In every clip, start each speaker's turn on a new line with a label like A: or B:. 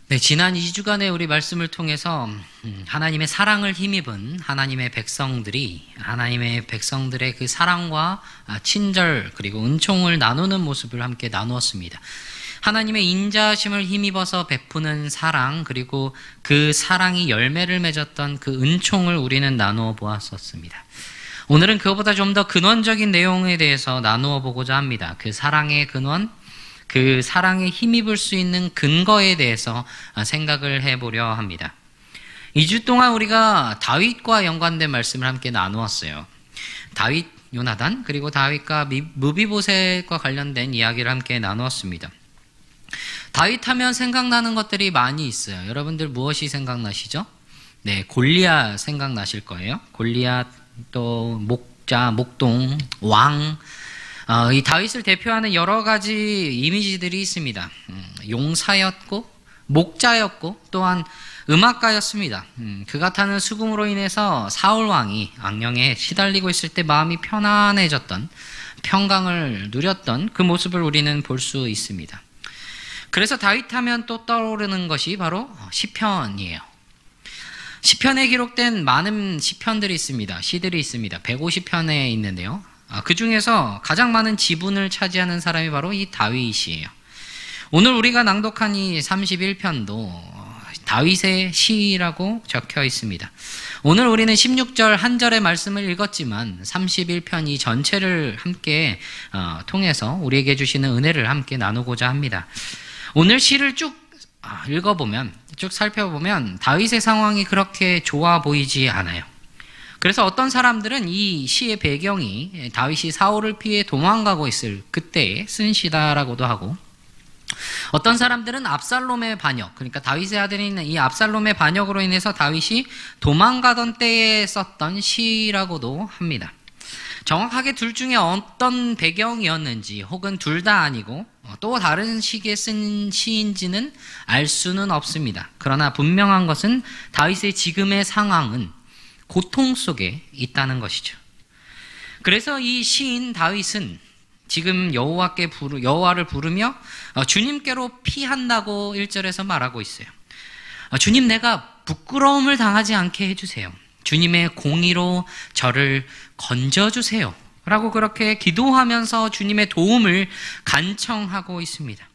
A: 네, 지난 2주간의 우리 말씀을 통해서 하나님의 사랑을 힘입은 하나님의 백성들의 그 사랑과 친절 그리고 은총을 나누는 모습을 함께 나누었습니다. 하나님의 인자하심을 힘입어서 베푸는 사랑 그리고 그 사랑이 열매를 맺었던 그 은총을 우리는 나누어 보았었습니다. 오늘은 그것보다 좀 더 근원적인 내용에 대해서 나누어 보고자 합니다. 그 사랑의 근원, 그 사랑에 힘입을 수 있는 근거에 대해서 생각을 해보려 합니다. 2주 동안 우리가 다윗과 연관된 말씀을 함께 나누었어요. 다윗, 요나단, 그리고 다윗과 무비보셋과 관련된 이야기를 함께 나누었습니다. 다윗 하면 생각나는 것들이 많이 있어요. 여러분들 무엇이 생각나시죠? 네, 골리앗 생각나실 거예요. 골리앗, 또 목자, 목동, 왕, 이 다윗을 대표하는 여러 가지 이미지들이 있습니다. 용사였고 목자였고 또한 음악가였습니다. 그가 타는 수금으로 인해서 사울 왕이 악령에 시달리고 있을 때 마음이 편안해졌던, 평강을 누렸던 그 모습을 우리는 볼 수 있습니다. 그래서 다윗 하면 또 떠오르는 것이 바로 시편이에요. 시편에 기록된 많은 시편들이 있습니다. 시들이 있습니다. 150편에 있는데요. 그 중에서 가장 많은 지분을 차지하는 사람이 바로 이 다윗이에요. 오늘 우리가 낭독한 이 31편도 다윗의 시라고 적혀 있습니다. 오늘 우리는 16절 한 절의 말씀을 읽었지만 31편 이 전체를 함께 통해서 우리에게 주시는 은혜를 함께 나누고자 합니다. 오늘 시를 쭉 읽어보면, 쭉 살펴보면 다윗의 상황이 그렇게 좋아 보이지 않아요. 그래서 어떤 사람들은 이 시의 배경이 다윗이 사울을 피해 도망가고 있을 그때에 쓴 시다라고도 하고, 어떤 사람들은 압살롬의 반역, 그러니까 다윗의 아들인 이 압살롬의 반역으로 인해서 다윗이 도망가던 때에 썼던 시라고도 합니다. 정확하게 둘 중에 어떤 배경이었는지 혹은 둘 다 아니고 또 다른 시기에 쓴 시인지는 알 수는 없습니다. 그러나 분명한 것은 다윗의 지금의 상황은 고통 속에 있다는 것이죠. 그래서 이 시인 다윗은 지금 여호와를 부르며 주님께로 피한다고 1절에서 말하고 있어요. 주님, 내가 부끄러움을 당하지 않게 해주세요. 주님의 공의로 저를 건져주세요. 라고 그렇게 기도하면서 주님의 도움을 간청하고 있습니다.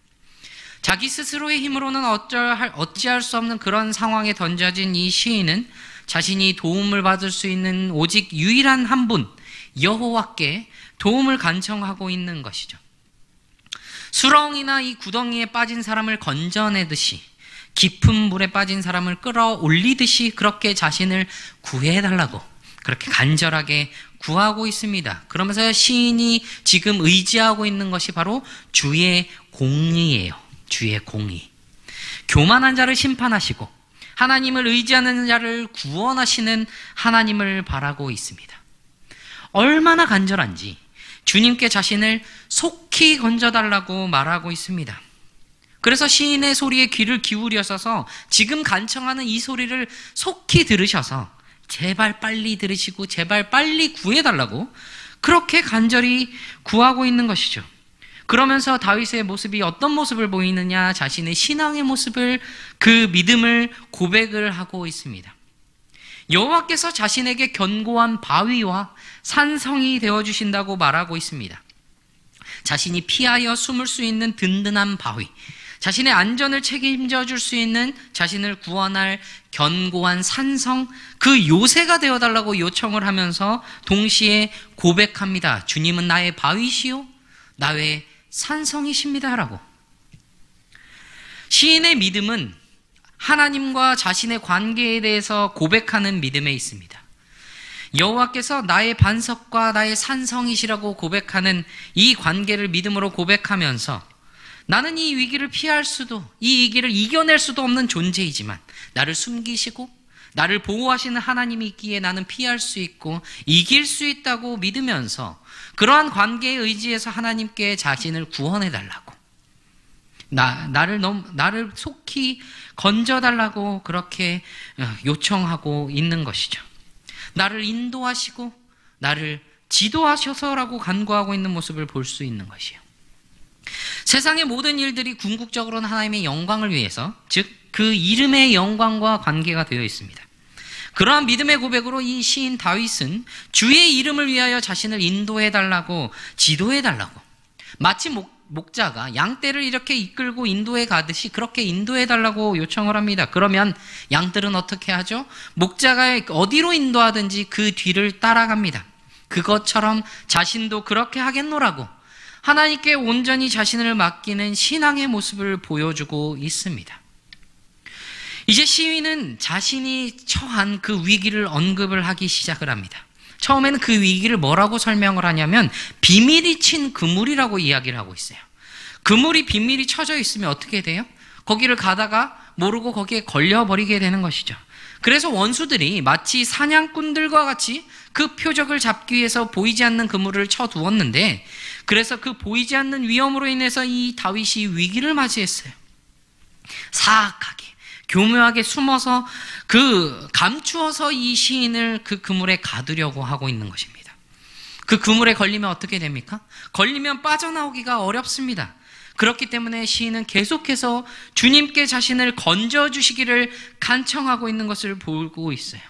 A: 자기 스스로의 힘으로는 어찌할 수 없는 그런 상황에 던져진 이 시인은 자신이 도움을 받을 수 있는 오직 유일한 한 분, 여호와께 도움을 간청하고 있는 것이죠. 수렁이나 이 구덩이에 빠진 사람을 건져내듯이, 깊은 물에 빠진 사람을 끌어올리듯이 그렇게 자신을 구해달라고 그렇게 간절하게 구하고 있습니다. 그러면서 시인이 지금 의지하고 있는 것이 바로 주의 공의예요. 주의 공의. 교만한 자를 심판하시고 하나님을 의지하는 자를 구원하시는 하나님을 바라고 있습니다. 얼마나 간절한지 주님께 자신을 속히 건져달라고 말하고 있습니다. 그래서 시인의 소리에 귀를 기울여서 지금 간청하는 이 소리를 속히 들으셔서 제발 빨리 들으시고 제발 빨리 구해달라고 그렇게 간절히 구하고 있는 것이죠. 그러면서 다윗의 모습이 어떤 모습을 보이느냐, 자신의 신앙의 모습을, 그 믿음을 고백을 하고 있습니다. 여호와께서 자신에게 견고한 바위와 산성이 되어주신다고 말하고 있습니다. 자신이 피하여 숨을 수 있는 든든한 바위, 자신의 안전을 책임져 줄 수 있는, 자신을 구원할 견고한 산성, 그 요새가 되어달라고 요청을 하면서 동시에 고백합니다. 주님은 나의 바위시요 나의 산성이십니다 라고. 시인의 믿음은 하나님과 자신의 관계에 대해서 고백하는 믿음에 있습니다. 여호와께서 나의 반석과 나의 산성이시라고 고백하는 이 관계를 믿음으로 고백하면서 나는 이 위기를 피할 수도, 이 위기를 이겨낼 수도 없는 존재이지만 나를 숨기시고 나를 보호하시는 하나님이 있기에 나는 피할 수 있고 이길 수 있다고 믿으면서 그러한 관계에 의지해서 하나님께 자신을 구원해달라고, 나를 속히 건져달라고 그렇게 요청하고 있는 것이죠. 나를 인도하시고 나를 지도하셔서라고 간구하고 있는 모습을 볼 수 있는 것이에요. 세상의 모든 일들이 궁극적으로는 하나님의 영광을 위해서, 즉 그 이름의 영광과 관계가 되어 있습니다. 그러한 믿음의 고백으로 이 시인 다윗은 주의 이름을 위하여 자신을 인도해달라고, 지도해달라고, 마치 목자가 양떼를 이렇게 이끌고 인도해 가듯이 그렇게 인도해달라고 요청을 합니다. 그러면 양들은 어떻게 하죠? 목자가 어디로 인도하든지 그 뒤를 따라갑니다. 그것처럼 자신도 그렇게 하겠노라고 하나님께 온전히 자신을 맡기는 신앙의 모습을 보여주고 있습니다. 이제 시인은 자신이 처한 그 위기를 언급을 하기 시작을 합니다. 처음에는 그 위기를 뭐라고 설명을 하냐면 비밀이 친 그물이라고 이야기를 하고 있어요. 그물이 비밀이 쳐져 있으면 어떻게 돼요? 거기를 가다가 모르고 거기에 걸려버리게 되는 것이죠. 그래서 원수들이 마치 사냥꾼들과 같이 그 표적을 잡기 위해서 보이지 않는 그물을 쳐두었는데, 그래서 그 보이지 않는 위험으로 인해서 이 다윗이 위기를 맞이했어요. 사악하게 교묘하게 숨어서 감추어서 이 시인을 그 그물에 가두려고 하고 있는 것입니다. 그 그물에 걸리면 어떻게 됩니까? 걸리면 빠져나오기가 어렵습니다. 그렇기 때문에 시인은 계속해서 주님께 자신을 건져주시기를 간청하고 있는 것을 보고 있어요.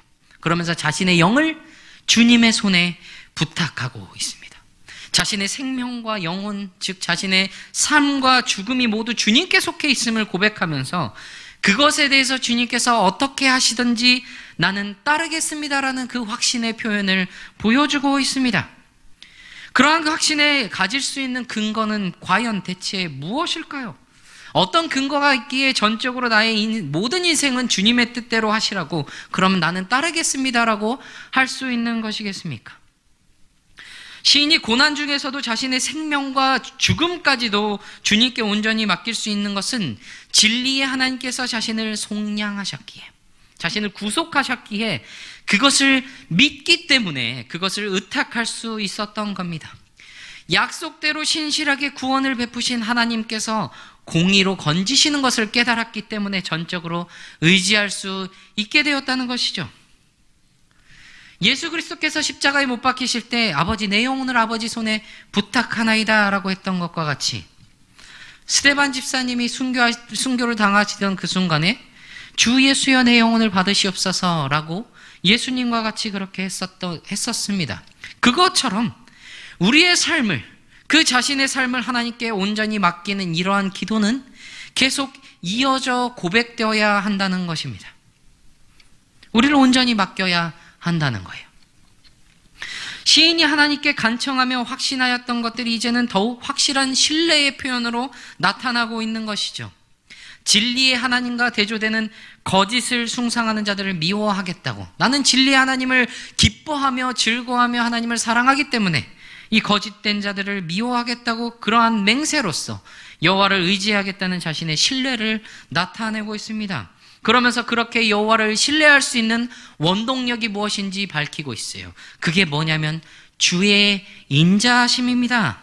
A: 그러면서 자신의 영을 주님의 손에 부탁하고 있습니다. 자신의 생명과 영혼, 즉 자신의 삶과 죽음이 모두 주님께 속해 있음을 고백하면서 그것에 대해서 주님께서 어떻게 하시든지 나는 따르겠습니다라는 그 확신의 표현을 보여주고 있습니다. 그러한 그 확신에 가질 수 있는 근거는 과연 대체 무엇일까요? 어떤 근거가 있기에 전적으로 나의 모든 인생은 주님의 뜻대로 하시라고, 그러면 나는 따르겠습니다라고 할 수 있는 것이겠습니까? 시인이 고난 중에서도 자신의 생명과 죽음까지도 주님께 온전히 맡길 수 있는 것은 진리의 하나님께서 자신을 속량하셨기에, 자신을 구속하셨기에 그것을 믿기 때문에 그것을 의탁할 수 있었던 겁니다. 약속대로 신실하게 구원을 베푸신 하나님께서 공의로 건지시는 것을 깨달았기 때문에 전적으로 의지할 수 있게 되었다는 것이죠. 예수 그리스도께서 십자가에 못 박히실 때 아버지 내 영혼을 아버지 손에 부탁하나이다 라고 했던 것과 같이, 스데반 집사님이 순교를 당하시던 그 순간에 주 예수여 내 영혼을 받으시옵소서 라고 예수님과 같이 그렇게 했었습니다. 그것처럼 우리의 삶을, 그 자신의 삶을 하나님께 온전히 맡기는 이러한 기도는 계속 이어져 고백되어야 한다는 것입니다. 우리를 온전히 맡겨야 한다는 거예요. 시인이 하나님께 간청하며 확신하였던 것들이 이제는 더욱 확실한 신뢰의 표현으로 나타나고 있는 것이죠. 진리의 하나님과 대조되는 거짓을 숭상하는 자들을 미워하겠다고, 나는 진리의 하나님을 기뻐하며 즐거워하며 하나님을 사랑하기 때문에 이 거짓된 자들을 미워하겠다고 그러한 맹세로서 여호와를 의지하겠다는 자신의 신뢰를 나타내고 있습니다. 그러면서 그렇게 여호와를 신뢰할 수 있는 원동력이 무엇인지 밝히고 있어요. 그게 뭐냐면 주의 인자하심입니다.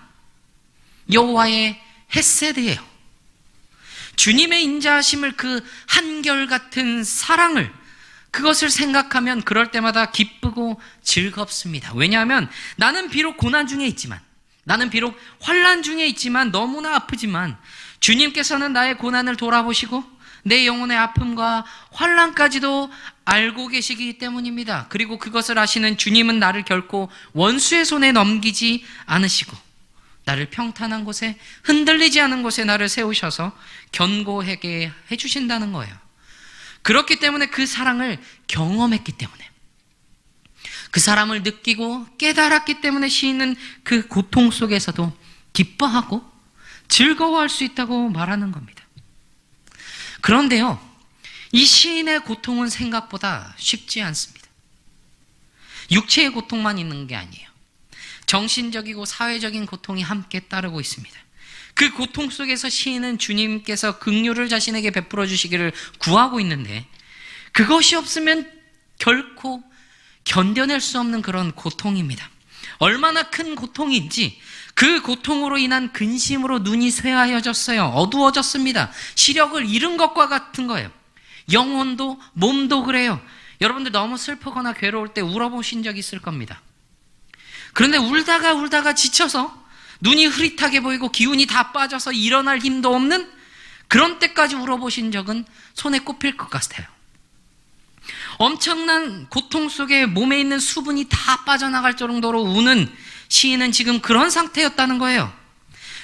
A: 여호와의 헤세드예요. 주님의 인자하심을, 그 한결같은 사랑을, 그것을 생각하면 그럴 때마다 기쁘고 즐겁습니다. 왜냐하면 나는 비록 고난 중에 있지만, 나는 비록 환난 중에 있지만, 너무나 아프지만 주님께서는 나의 고난을 돌아보시고 내 영혼의 아픔과 환난까지도 알고 계시기 때문입니다. 그리고 그것을 아시는 주님은 나를 결코 원수의 손에 넘기지 않으시고 나를 평탄한 곳에, 흔들리지 않은 곳에 나를 세우셔서 견고하게 해주신다는 거예요. 그렇기 때문에 그 사랑을 경험했기 때문에, 그 사랑을 느끼고 깨달았기 때문에 시인은 그 고통 속에서도 기뻐하고 즐거워할 수 있다고 말하는 겁니다. 그런데요, 이 시인의 고통은 생각보다 쉽지 않습니다. 육체의 고통만 있는 게 아니에요. 정신적이고 사회적인 고통이 함께 따르고 있습니다. 그 고통 속에서 시인은 주님께서 긍휼을 자신에게 베풀어 주시기를 구하고 있는데, 그것이 없으면 결코 견뎌낼 수 없는 그런 고통입니다. 얼마나 큰 고통인지 그 고통으로 인한 근심으로 눈이 쇠하여졌어요. 어두워졌습니다. 시력을 잃은 것과 같은 거예요. 영혼도 몸도 그래요. 여러분들 너무 슬프거나 괴로울 때 울어보신 적 있을 겁니다. 그런데 울다가 지쳐서 눈이 흐릿하게 보이고 기운이 다 빠져서 일어날 힘도 없는 그런 때까지 울어보신 적은 손에 꼽힐 것 같아요. 엄청난 고통 속에 몸에 있는 수분이 다 빠져나갈 정도로 우는 시인은 지금 그런 상태였다는 거예요.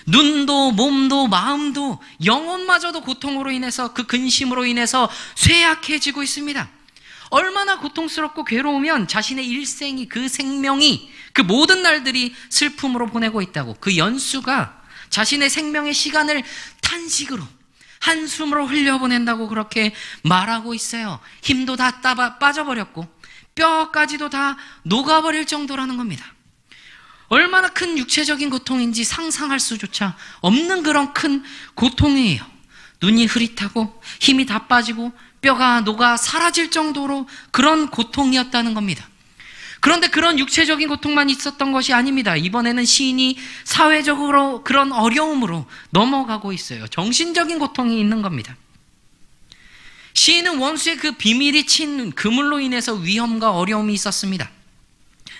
A: 눈도 몸도 마음도 영혼마저도 고통으로 인해서, 그 근심으로 인해서 쇠약해지고 있습니다. 얼마나 고통스럽고 괴로우면 자신의 일생이, 그 생명이, 그 모든 날들이 슬픔으로 보내고 있다고, 그 연수가 자신의 생명의 시간을 탄식으로, 한숨으로 흘려보낸다고 그렇게 말하고 있어요. 힘도 다 빠져버렸고 뼈까지도 다 녹아버릴 정도라는 겁니다. 얼마나 큰 육체적인 고통인지 상상할 수조차 없는 그런 큰 고통이에요. 눈이 흐릿하고 힘이 다 빠지고 뼈가 녹아 사라질 정도로 그런 고통이었다는 겁니다. 그런데 그런 육체적인 고통만 있었던 것이 아닙니다. 이번에는 시인이 사회적으로 그런 어려움으로 넘어가고 있어요. 정신적인 고통이 있는 겁니다. 시인은 원수의 그 비밀이 친 그물로 인해서 위험과 어려움이 있었습니다.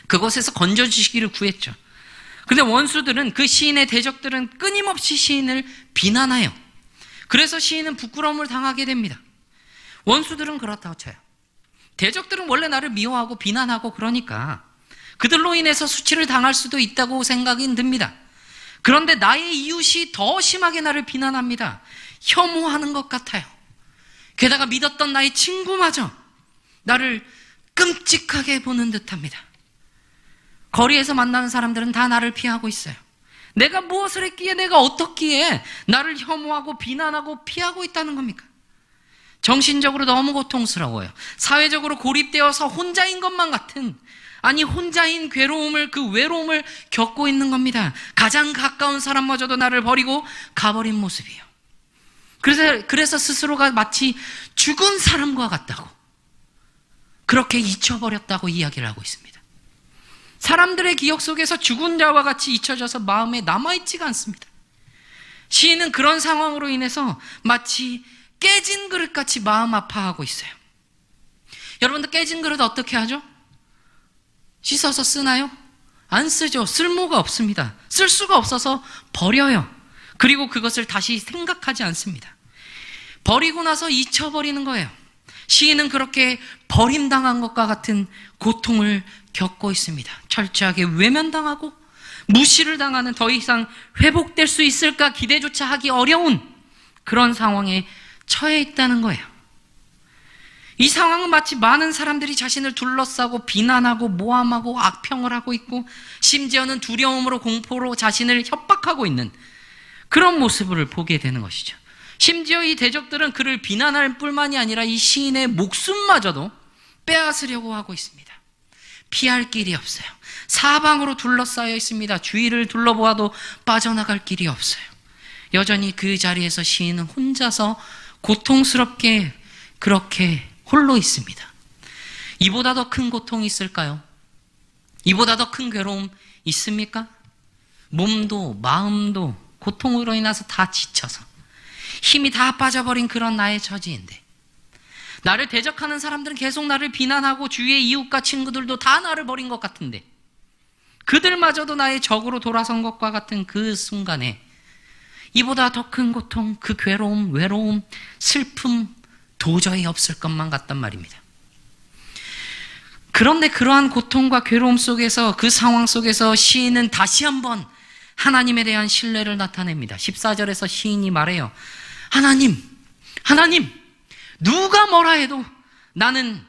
A: 그곳에서 건져주시기를 구했죠. 그런데 원수들은, 그 시인의 대적들은 끊임없이 시인을 비난해요. 그래서 시인은 부끄러움을 당하게 됩니다. 원수들은 그렇다고 쳐요. 대적들은 원래 나를 미워하고 비난하고 그러니까 그들로 인해서 수치를 당할 수도 있다고 생각이 듭니다. 그런데 나의 이웃이 더 심하게 나를 비난합니다. 혐오하는 것 같아요. 게다가 믿었던 나의 친구마저 나를 끔찍하게 보는 듯합니다. 거리에서 만나는 사람들은 다 나를 피하고 있어요. 내가 무엇을 했기에, 내가 어떻기에 나를 혐오하고 비난하고 피하고 있다는 겁니까? 정신적으로 너무 고통스러워요. 사회적으로 고립되어서 혼자인 것만 같은, 아니 혼자인 괴로움을, 그 외로움을 겪고 있는 겁니다. 가장 가까운 사람마저도 나를 버리고 가버린 모습이에요. 그래서 스스로가 마치 죽은 사람과 같다고, 그렇게 잊혀버렸다고 이야기를 하고 있습니다. 사람들의 기억 속에서 죽은 자와 같이 잊혀져서 마음에 남아있지가 않습니다. 시인은 그런 상황으로 인해서 마치 깨진 그릇같이 마음 아파하고 있어요. 여러분들 깨진 그릇 어떻게 하죠? 씻어서 쓰나요? 안 쓰죠. 쓸모가 없습니다. 쓸 수가 없어서 버려요. 그리고 그것을 다시 생각하지 않습니다. 버리고 나서 잊혀버리는 거예요. 시인은 그렇게 버림당한 것과 같은 고통을 겪고 있습니다. 철저하게 외면당하고 무시를 당하는, 더 이상 회복될 수 있을까 기대조차 하기 어려운 그런 상황에 처해 있다는 거예요. 이 상황은 마치 많은 사람들이 자신을 둘러싸고 비난하고 모함하고 악평을 하고 있고, 심지어는 두려움으로 공포로 자신을 협박하고 있는 그런 모습을 보게 되는 것이죠. 심지어 이 대적들은 그를 비난할 뿐만이 아니라 이 시인의 목숨마저도 빼앗으려고 하고 있습니다. 피할 길이 없어요. 사방으로 둘러싸여 있습니다. 주위를 둘러보아도 빠져나갈 길이 없어요. 여전히 그 자리에서 시인은 혼자서 고통스럽게 그렇게 홀로 있습니다. 이보다 더 큰 고통이 있을까요? 이보다 더 큰 괴로움 있습니까? 몸도 마음도 고통으로 인해서 다 지쳐서 힘이 다 빠져버린 그런 나의 처지인데, 나를 대적하는 사람들은 계속 나를 비난하고 주위의 이웃과 친구들도 다 나를 버린 것 같은데, 그들마저도 나의 적으로 돌아선 것과 같은 그 순간에 이보다 더 큰 고통, 그 괴로움, 외로움, 슬픔 도저히 없을 것만 같단 말입니다. 그런데 그러한 고통과 괴로움 속에서, 그 상황 속에서 시인은 다시 한번 하나님에 대한 신뢰를 나타냅니다. 14절에서 시인이 말해요. 하나님, 누가 뭐라 해도 나는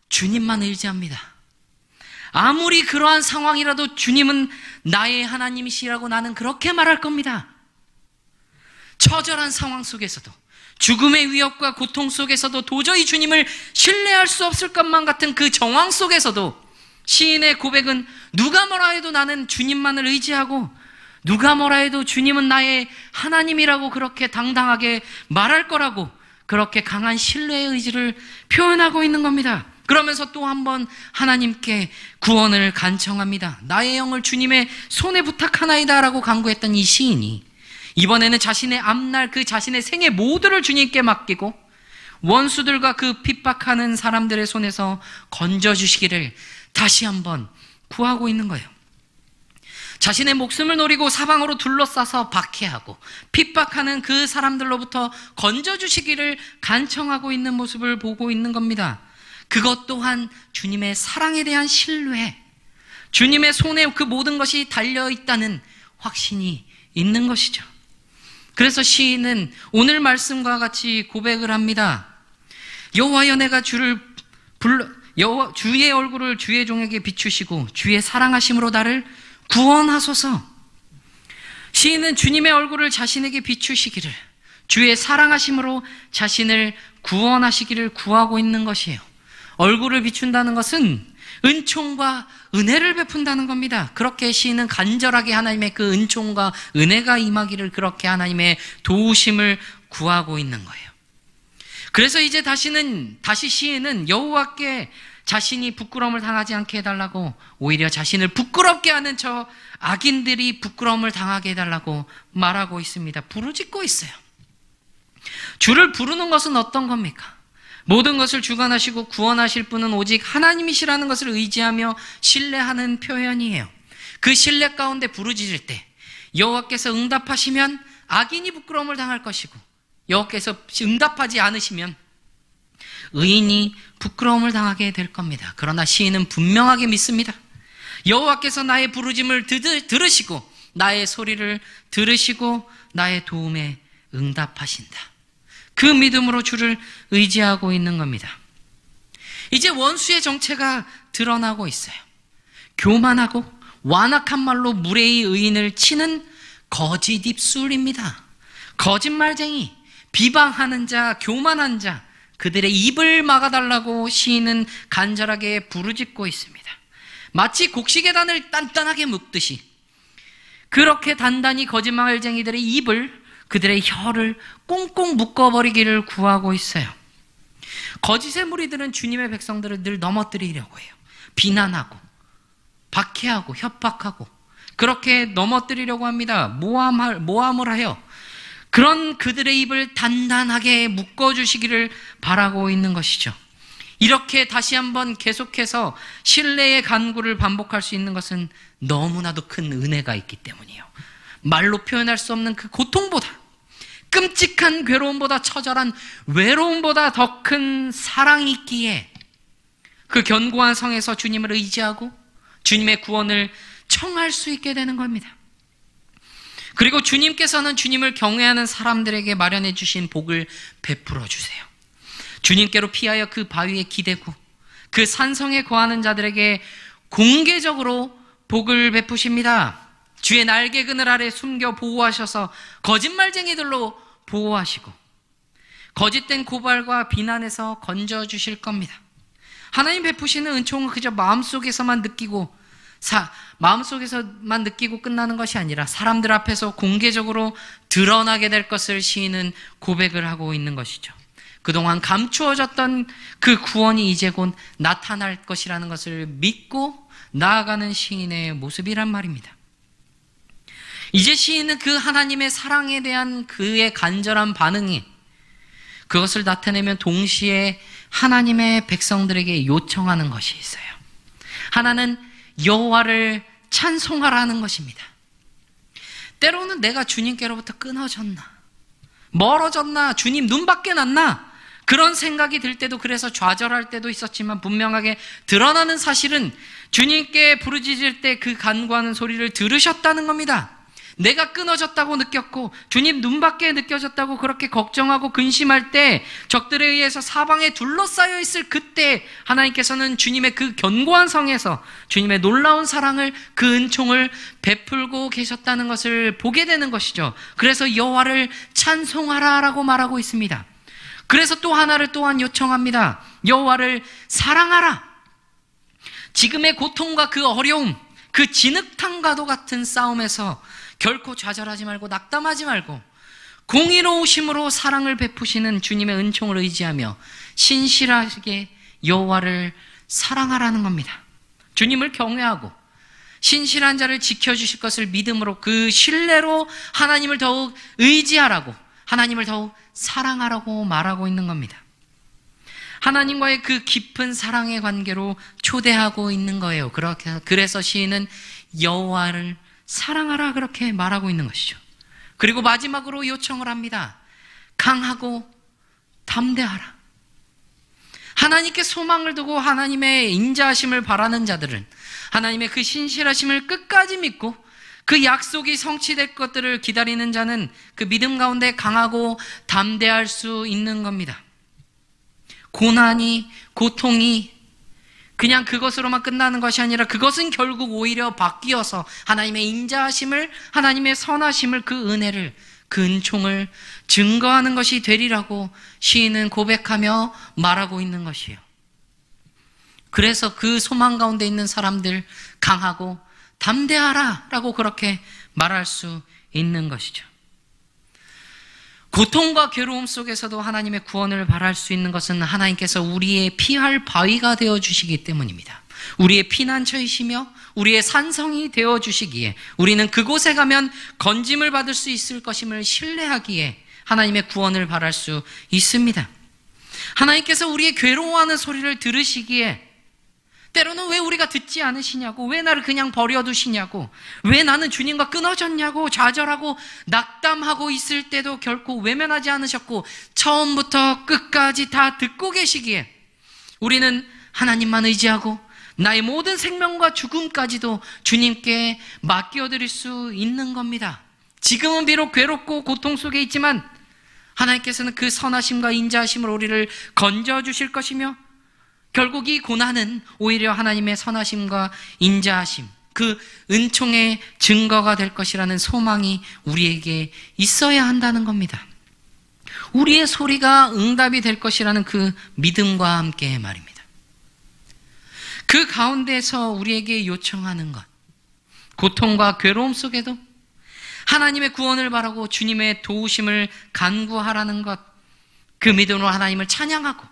A: 주님만 의지합니다. 아무리 그러한 상황이라도 주님은 나의 하나님이시라고 나는 그렇게 말할 겁니다. 처절한 상황 속에서도, 죽음의 위협과 고통 속에서도 도저히 주님을 신뢰할 수 없을 것만 같은 그 정황 속에서도 시인의 고백은, 누가 뭐라 해도 나는 주님만을 의지하고, 누가 뭐라 해도 주님은 나의 하나님이라고 그렇게 당당하게 말할 거라고, 그렇게 강한 신뢰의 의지를 표현하고 있는 겁니다. 그러면서 또 한 번 하나님께 구원을 간청합니다. 나의 영을 주님의 손에 부탁하나이다 라고 간구했던 이 시인이 이번에는 자신의 앞날, 그 자신의 생애 모두를 주님께 맡기고 원수들과 그 핍박하는 사람들의 손에서 건져주시기를 다시 한번 구하고 있는 거예요. 자신의 목숨을 노리고 사방으로 둘러싸서 박해하고 핍박하는 그 사람들로부터 건져주시기를 간청하고 있는 모습을 보고 있는 겁니다. 그것 또한 주님의 사랑에 대한 신뢰, 주님의 손에 그 모든 것이 달려있다는 확신이 있는 것이죠. 그래서 시인은 오늘 말씀과 같이 고백을 합니다. 여호와여, 내가 주의 얼굴을 주의 종에게 비추시고 주의 사랑하심으로 나를 구원하소서. 시인은 주님의 얼굴을 자신에게 비추시기를, 주의 사랑하심으로 자신을 구원하시기를 구하고 있는 것이에요. 얼굴을 비춘다는 것은 은총과 은혜를 베푼다는 겁니다. 그렇게 시인은 간절하게 하나님의 그 은총과 은혜가 임하기를, 그렇게 하나님의 도우심을 구하고 있는 거예요. 그래서 이제 다시 시인은 여호와께 자신이 부끄러움을 당하지 않게 해달라고, 오히려 자신을 부끄럽게 하는 저 악인들이 부끄러움을 당하게 해달라고 말하고 있습니다. 부르짖고 있어요. 주를 부르는 것은 어떤 겁니까? 모든 것을 주관하시고 구원하실 분은 오직 하나님이시라는 것을 의지하며 신뢰하는 표현이에요. 그 신뢰 가운데 부르짖을 때 여호와께서 응답하시면 악인이 부끄러움을 당할 것이고, 여호와께서 응답하지 않으시면 의인이 부끄러움을 당하게 될 겁니다. 그러나 시인은 분명하게 믿습니다. 여호와께서 나의 부르짐을 들으시고 나의 소리를 들으시고 나의 도움에 응답하신다. 그 믿음으로 주를 의지하고 있는 겁니다. 이제 원수의 정체가 드러나고 있어요. 교만하고 완악한 말로 무례히 의인을 치는 거짓 입술입니다. 거짓말쟁이, 비방하는 자, 교만한 자, 그들의 입을 막아달라고 시인은 간절하게 부르짖고 있습니다. 마치 곡식의단을 단단하게 묶듯이 그렇게 단단히 거짓말쟁이들의 입을, 그들의 혀를 꽁꽁 묶어버리기를 구하고 있어요. 거짓의 무리들은 주님의 백성들을 늘 넘어뜨리려고 해요. 비난하고 박해하고 협박하고 그렇게 넘어뜨리려고 합니다. 모함을 하여 그런 그들의 입을 단단하게 묶어주시기를 바라고 있는 것이죠. 이렇게 다시 한번 계속해서 신뢰의 간구를 반복할 수 있는 것은 너무나도 큰 은혜가 있기 때문이에요. 말로 표현할 수 없는 그 고통보다, 끔찍한 괴로움보다, 처절한 외로움보다 더 큰 사랑이 있기에 그 견고한 성에서 주님을 의지하고 주님의 구원을 청할 수 있게 되는 겁니다. 그리고 주님께서는 주님을 경외하는 사람들에게 마련해 주신 복을 베풀어 주세요. 주님께로 피하여 그 바위에 기대고 그 산성에 거하는 자들에게 공개적으로 복을 베푸십니다. 주의 날개 그늘 아래 숨겨 보호하셔서 거짓말쟁이들로 보호하시고 거짓된 고발과 비난에서 건져주실 겁니다. 하나님 베푸시는 은총은 그저 마음속에서만 느끼고 끝나는 것이 아니라 사람들 앞에서 공개적으로 드러나게 될 것을 시인은 고백을 하고 있는 것이죠. 그동안 감추어졌던 그 구원이 이제 곧 나타날 것이라는 것을 믿고 나아가는 시인의 모습이란 말입니다. 이제 시인은 그 하나님의 사랑에 대한 그의 간절한 반응이, 그것을 나타내면 동시에 하나님의 백성들에게 요청하는 것이 있어요. 하나는 여호와를 찬송하라는 것입니다. 때로는 내가 주님께로부터 끊어졌나, 멀어졌나, 주님 눈밖에 났나, 그런 생각이 들 때도, 그래서 좌절할 때도 있었지만 분명하게 드러나는 사실은 주님께 부르짖을 때 그 간구하는 소리를 들으셨다는 겁니다. 내가 끊어졌다고 느꼈고 주님 눈밖에 느껴졌다고 그렇게 걱정하고 근심할 때, 적들에 의해서 사방에 둘러싸여 있을 그때 하나님께서는 주님의 그 견고한 성에서 주님의 놀라운 사랑을, 그 은총을 베풀고 계셨다는 것을 보게 되는 것이죠. 그래서 여호와를 찬송하라라고 말하고 있습니다. 그래서 또 하나를 또한 요청합니다. 여호와를 사랑하라. 지금의 고통과 그 어려움, 그 진흙탕과도 같은 싸움에서 결코 좌절하지 말고 낙담하지 말고 공의로우심으로 사랑을 베푸시는 주님의 은총을 의지하며 신실하게 여호와를 사랑하라는 겁니다. 주님을 경외하고 신실한 자를 지켜주실 것을 믿음으로, 그 신뢰로 하나님을 더욱 의지하라고, 하나님을 더욱 사랑하라고 말하고 있는 겁니다. 하나님과의 그 깊은 사랑의 관계로 초대하고 있는 거예요. 그래서 시인은 여호와를 사랑하라 그렇게 말하고 있는 것이죠. 그리고 마지막으로 요청을 합니다. 강하고 담대하라. 하나님께 소망을 두고 하나님의 인자하심을 바라는 자들은 하나님의 그 신실하심을 끝까지 믿고 그 약속이 성취될 것들을 기다리는 자는 그 믿음 가운데 강하고 담대할 수 있는 겁니다. 고난이, 고통이 그냥 그것으로만 끝나는 것이 아니라 그것은 결국 오히려 바뀌어서 하나님의 인자하심을, 하나님의 선하심을, 그 은혜를, 그 은총을 증거하는 것이 되리라고 시인은 고백하며 말하고 있는 것이에요. 그래서 그 소망 가운데 있는 사람들 강하고 담대하라 라고 그렇게 말할 수 있는 것이죠. 고통과 괴로움 속에서도 하나님의 구원을 바랄 수 있는 것은 하나님께서 우리의 피할 바위가 되어주시기 때문입니다. 우리의 피난처이시며 우리의 산성이 되어주시기에 우리는 그곳에 가면 건짐을 받을 수 있을 것임을 신뢰하기에 하나님의 구원을 바랄 수 있습니다. 하나님께서 우리의 괴로워하는 소리를 들으시기에 때로는 왜 우리가 듣지 않으시냐고, 왜 나를 그냥 버려두시냐고, 왜 나는 주님과 끊어졌냐고 좌절하고 낙담하고 있을 때도 결코 외면하지 않으셨고 처음부터 끝까지 다 듣고 계시기에 우리는 하나님만 의지하고 나의 모든 생명과 죽음까지도 주님께 맡겨드릴 수 있는 겁니다. 지금은 비록 괴롭고 고통 속에 있지만 하나님께서는 그 선하심과 인자하심으로 우리를 건져주실 것이며 결국 이 고난은 오히려 하나님의 선하심과 인자하심, 그 은총의 증거가 될 것이라는 소망이 우리에게 있어야 한다는 겁니다. 우리의 소리가 응답이 될 것이라는 그 믿음과 함께 말입니다. 그 가운데서 우리에게 요청하는 것, 고통과 괴로움 속에도 하나님의 구원을 바라고 주님의 도우심을 간구하라는 것, 그 믿음으로 하나님을 찬양하고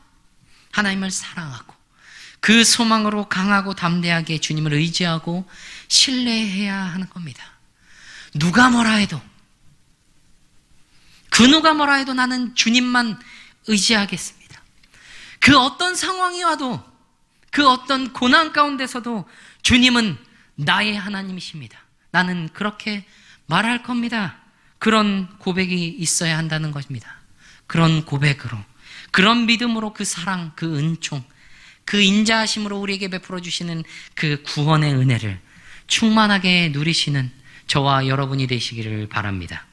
A: 하나님을 사랑하고 그 소망으로 강하고 담대하게 주님을 의지하고 신뢰해야 하는 겁니다. 누가 뭐라 해도, 그 누가 뭐라 해도 나는 주님만 의지하겠습니다. 그 어떤 상황이 와도, 그 어떤 고난 가운데서도 주님은 나의 하나님이십니다. 나는 그렇게 말할 겁니다. 그런 고백이 있어야 한다는 것입니다. 그런 고백으로, 그런 믿음으로 그 사랑, 그 은총, 그 인자하심으로 우리에게 베풀어 주시는 그 구원의 은혜를 충만하게 누리시는 저와 여러분이 되시기를 바랍니다.